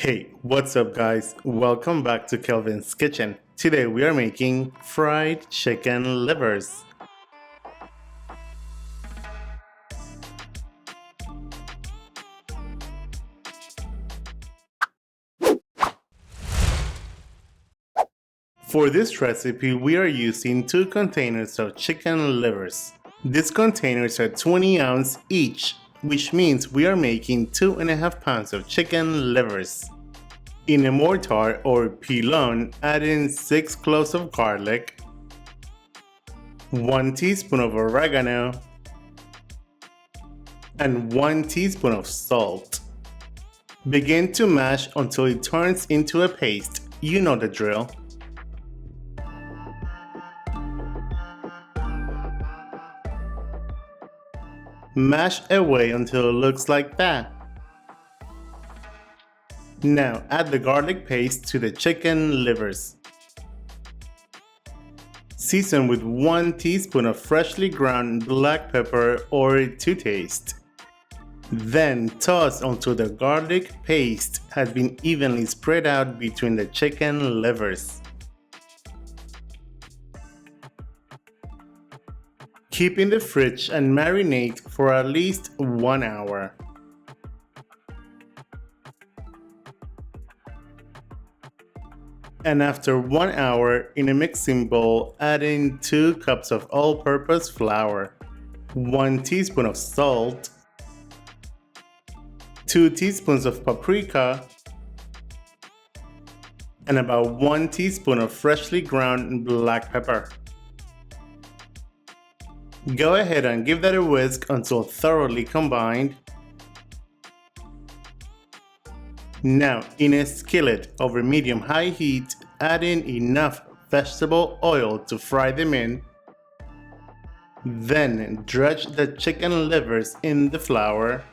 Hey, what's up guys? Welcome back to Kelvin's Kitchen. Today we are making fried chicken livers. For this recipe, we are using 2 containers of chicken livers. These containers are 20 ounce each, which means we are making 2.5 pounds of chicken livers. In a mortar or pilon, add in 6 cloves of garlic, 1 teaspoon of oregano, and 1 teaspoon of salt. Begin to mash until it turns into a paste. You know the drill. Mash away until it looks like that. Now add the garlic paste to the chicken livers. Season with 1 teaspoon of freshly ground black pepper or to taste. Then toss until the garlic paste has been evenly spread out between the chicken livers. Keep in the fridge and marinate for at least 1 hour. And after 1 hour, in a mixing bowl, add in 2 cups of all-purpose flour, 1 teaspoon of salt, 2 teaspoons of paprika, and about 1 teaspoon of freshly ground black pepper. Go ahead and give that a whisk until thoroughly combined. Now, in a skillet over medium-high heat, add in enough vegetable oil to fry them in. Then dredge the chicken livers in the flour.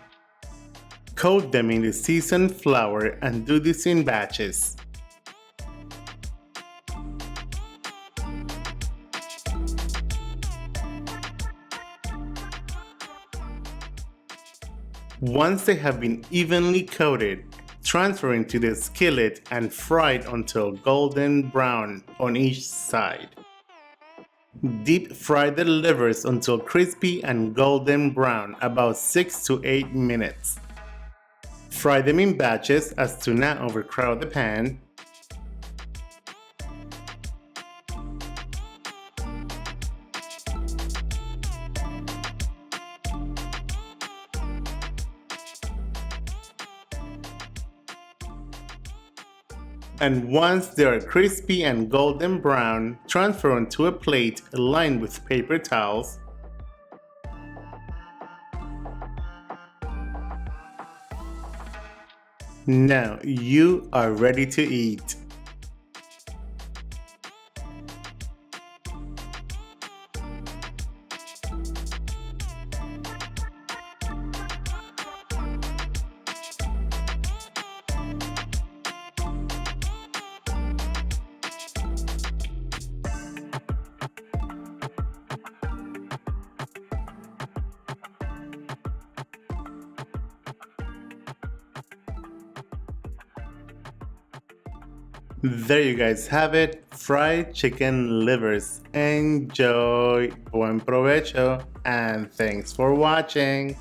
Coat them in the seasoned flour and do this in batches. Once they have been evenly coated, transfer into the skillet and fry it until golden brown on each side. Deep fry the livers until crispy and golden brown, about 6 to 8 minutes. Fry them in batches as to not overcrowd the pan. And once they are crispy and golden brown, transfer onto a plate lined with paper towels. Now you are ready to eat. There you guys have it, fried chicken livers. Enjoy, buen provecho, and thanks for watching.